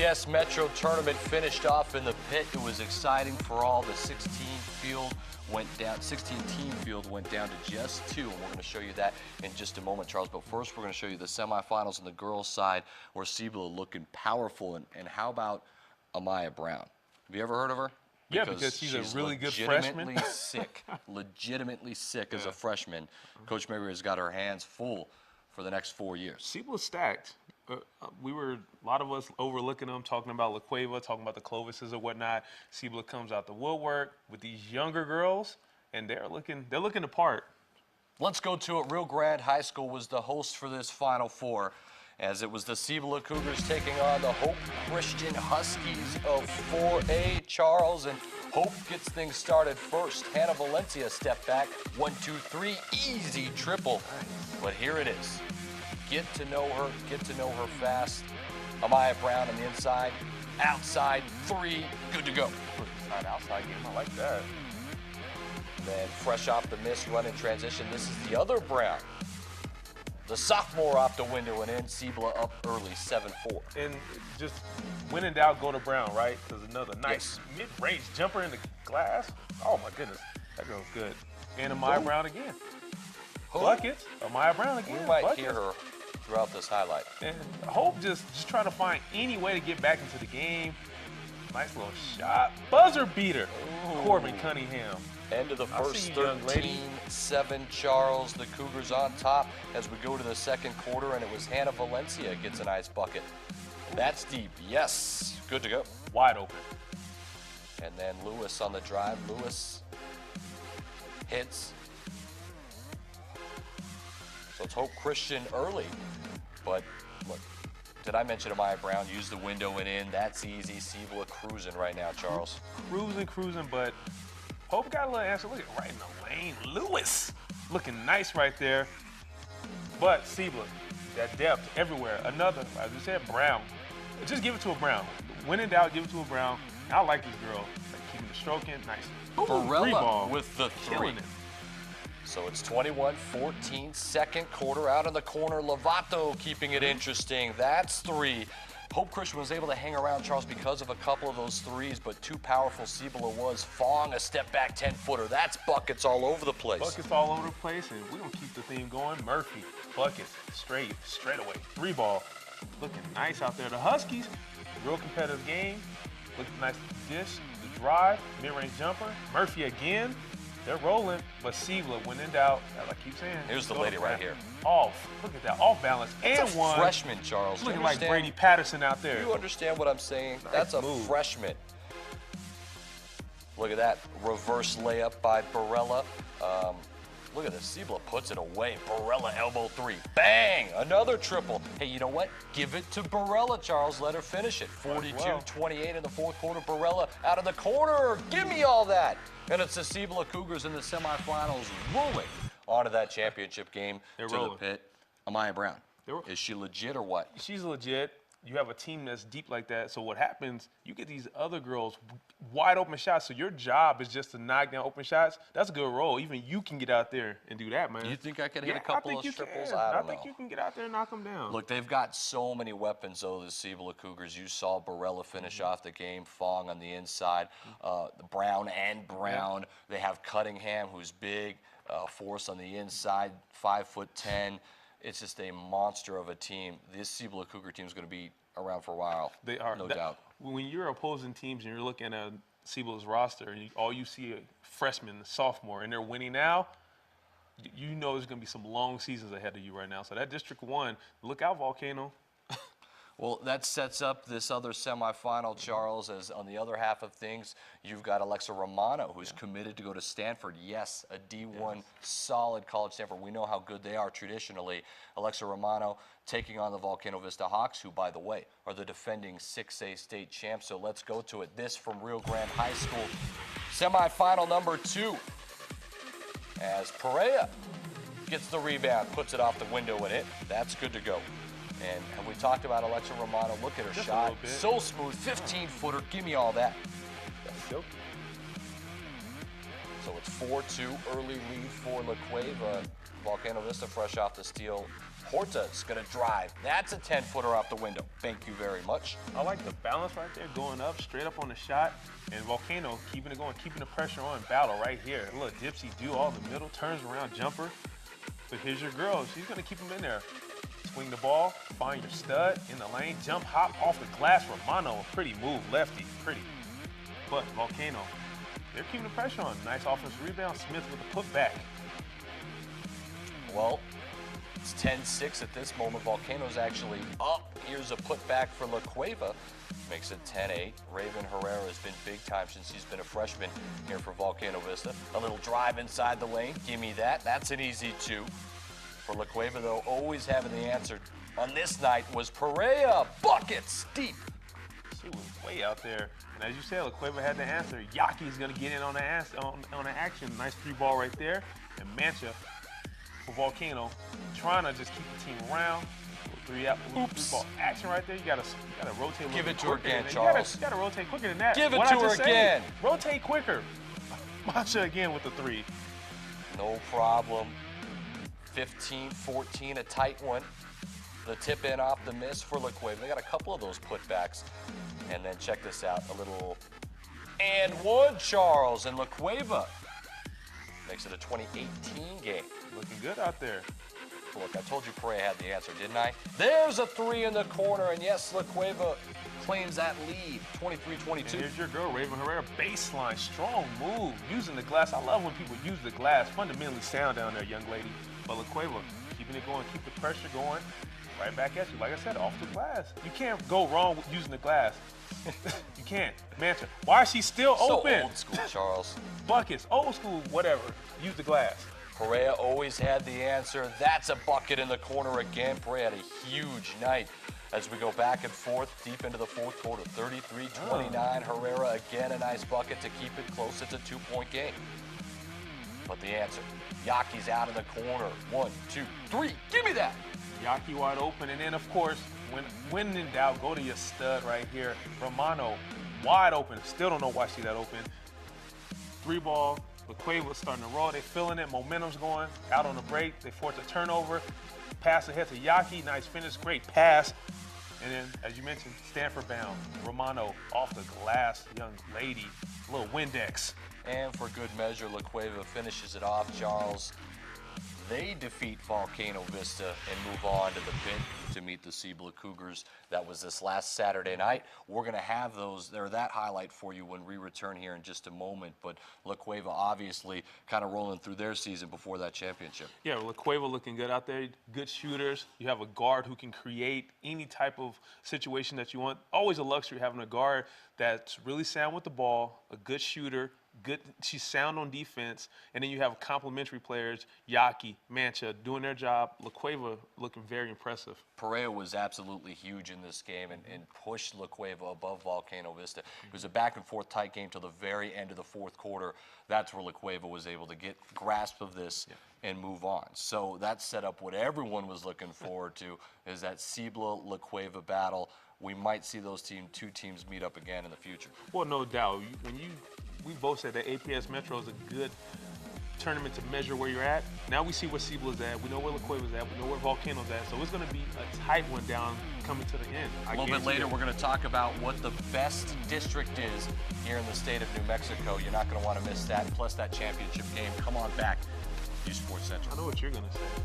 CS Metro tournament finished off in the pit. It was exciting for all. The 16-team field went down to just 2, and we're going to show you that in just a moment, Charles. But first, we're going to show you the semifinals on the girls' side, where Cibola looking powerful. And how about Amaya Brown? Have you ever heard of her? Yeah, because she's a really good freshman. Legitimately sick as a freshman. Coach Mabry has got her hands full for the next 4 years. Cibola's stacked. A lot of us overlooking them, talking about La Cueva, talking about the Clovises or whatnot. Cibola comes out the woodwork with these younger girls, and they're looking the part. Let's go to it. Rio Grande High School was the host for this Final Four, as it was the Cibola Cougars taking on the Hope Christian Huskies of 4A. Charles, and Hope gets things started first. Hannah Valencia step back, 1, 2, 3, easy triple. But here it is. Get to know her fast. Amaya Brown on the inside, outside, 3, good to go. Inside, outside game, I like that. Then fresh off the miss run in transition, this is the other Brown. The sophomore off the window and in. Cibola up early, 7-4. And just when in doubt, go to Brown, right? Because another nice mid-range jumper in the glass. Oh my goodness, that goes good. And Amaya Brown again. Buckets. Amaya Brown again. We might hear her throughout this highlight. And Hope just trying to find any way to get back into the game. Nice little shot. Buzzer beater. Corbin Cunningham. End of the first 13-7, Charles. The Cougars on top as we go to the second quarter, and it was Hannah Valencia gets a nice bucket. That's deep. Yes. Good to go. Wide open. And then Lewis on the drive. Lewis hits. So it's Hope Christian early. But look, did I mention Amaya Brown used the window and in? That's easy. Cibola cruising right now, Charles. Cruising, but Hope got a little answer. Look at right in the lane. Lewis looking nice right there. But Cibola, that depth everywhere. Another, as we said, Brown. Just give it to a Brown. When in doubt, give it to a Brown. I like this girl. Like keeping the stroke in. Nice. Barella with the 3. Killing it. So it's 21-14, second quarter. Out in the corner, Lovato keeping it interesting. That's 3. Hope Christian was able to hang around, Charles, because of a couple of those threes, but too powerful Cibola was. Fong, a step back 10-footer. That's buckets all over the place. Buckets all over the place, and we're going to keep the theme going. Murphy, buckets, straight away. 3-ball. Looking nice out there. The Huskies, real competitive game. Looking nice dish, the drive, mid-range jumper. Murphy again. They're rolling, but Cibola, when in doubt, as I keep saying. Here's the lady right here. Off. Look at that. Off balance. That's a freshman, Charles. Looking like Brady Patterson out there. You understand what I'm saying? Nice That's a move. freshman. Look at that. Reverse layup by Barella. Look at this. Cibola puts it away. Barella elbow 3. Bang! Another triple. Hey, you know what? Give it to Barella, Charles. Let her finish it. 42-28 in the fourth quarter. Barella out of the corner. Give me all that. And it's the Cibola Cougars in the semifinals rolling onto that championship game to the pit. Amaya Brown. Is she legit or what? She's legit. You have a team that's deep like that. So what happens, you get these other girls wide open shots. So your job is just to knock down open shots. That's a good role. Even you can get out there and do that, man. You think I could hit a couple of triples? I think you can get out there and knock them down. Look, they've got so many weapons, though, the Cibola Cougars. You saw Barella finish off the game. Fong on the inside. Brown and Brown. They have Cunningham, who's big. Force on the inside, 5'10". It's just a monster of a team. This Cibola Cougar team is going to be around for a while. They are. No doubt. When you're opposing teams and you're looking at Cibola's roster, and all you see a freshman, sophomore, and they're winning now, you know there's going to be some long seasons ahead of you right now. So that District 1, look out, Volcano. Well, that sets up this other semifinal, Charles, as on the other half of things, you've got Alexa Romano, who's committed to go to Stanford. Yes, a D1 solid college Stanford. We know how good they are traditionally. Alexa Romano taking on the Volcano Vista Hawks, who, by the way, are the defending 6A state champs. So let's go to it. This from Rio Grande High School. Semifinal number 2. As Perea gets the rebound, puts it off the window and it. That's good to go. And have we talked about Alexa Romano? Look at her shot. So smooth, 15-footer. Give me all that. That's silky. So it's 4-2, early lead for La Cueva. Volcano Vista fresh off the steal. Porta's going to drive. That's a 10-footer off the window. Thank you very much. I like the balance right there, going up, straight up on the shot, and Volcano keeping it going, keeping the pressure on. Battle right here. A little dipsy do all the middle, turns around, jumper. But here's your girl. She's going to keep him in there. Swing the ball, find your stud in the lane, jump, hop off the glass. Romano, pretty move, lefty, pretty. But Volcano, they're keeping the pressure on. Nice offensive rebound. Smith with the putback. Well, it's 10-6 at this moment. Volcano's actually up. Here's a putback for La Cueva. Makes it 10-8. Raven Herrera has been big time since he's been a freshman here for Volcano Vista. A little drive inside the lane. Give me that. That's an easy 2. For La Cueva, though, always having the answer on this night was Perea. Buckets deep. She was way out there. And as you said, La Cueva had the answer. Yaki's going to get in on the action. Nice 3-ball right there. And Mancha for Volcano, trying to just keep the team around. 3-ball action right there. You gotta rotate a little Give bit it to her quicker again, than Charles. You gotta rotate quicker than that. Give it What'd to I her just say? again. Rotate quicker. Mancha again with the 3. No problem. 15-14, a tight one. The tip in off the miss for La Cueva. They got a couple of those putbacks. And then check this out, a little and one, Charles, and La Cueva makes it a 2018 game. Looking good out there. Look, I told you Perea had the answer, didn't I? There's a 3 in the corner, and yes, La Cueva claims that lead, 23-22. And here's your girl, Raven Herrera, baseline, strong move, using the glass. I love when people use the glass. Fundamentally sound down there, young lady. But La Cueva, keeping it going, keep the pressure going. Right back at you. Like I said, off the glass. You can't go wrong with using the glass. You can't. Mancha, why is she still open? So old school, Charles. Buckets, old school, whatever. Use the glass. Perea always had the answer. That's a bucket in the corner again. Perea had a huge night as we go back and forth deep into the fourth quarter. 33-29. Herrera again a nice bucket to keep it close. It's a 2-point game. But the answer, Yaki's out in the corner. 1, 2, 3. Give me that. Yaki wide open. And then, of course, when in doubt, go to your stud right here. Romano wide open. Still don't know why she's that open. 3-ball. La Cueva starting to roll. They feeling it. Momentum's going. Out on the break. They force a turnover. Pass ahead to Yaki. Nice finish. Great pass. And then, as you mentioned, Stanford bound. Romano off the glass. Young lady. A little Windex. And for good measure, La Cueva finishes it off, Charles. They defeat Volcano Vista and move on to the pit to meet the Cibola Cougars. That was this last Saturday night. We're going to have that highlight for you when we return here in just a moment. But La Cueva obviously kind of rolling through their season before that championship. Yeah, La Cueva looking good out there. Good shooters. You have a guard who can create any type of situation that you want. Always a luxury having a guard that's really sound with the ball, a good shooter, she's sound on defense, and then you have complementary players, Yaki, Mancha, doing their job. La Cueva looking very impressive. Perea was absolutely huge in this game and pushed La Cueva above Volcano Vista. It was a back-and-forth tight game till the very end of the fourth quarter. That's where La Cueva was able to get grasp of this and move on. So that set up what everyone was looking forward to, is that Cibola-La Cueva battle. We might see those two teams meet up again in the future. Well, no doubt. We both said that APS Metro is a good tournament to measure where you're at. Now we see where Cibola's at. We know where La Cueva's at. We know where Volcano's at. So it's going to be a tight one down coming to the end. A little bit later, we're going to talk about what the best district is here in the state of New Mexico. You're not going to want to miss that, plus that championship game. Come on back. uSports Central. I know what you're going to say.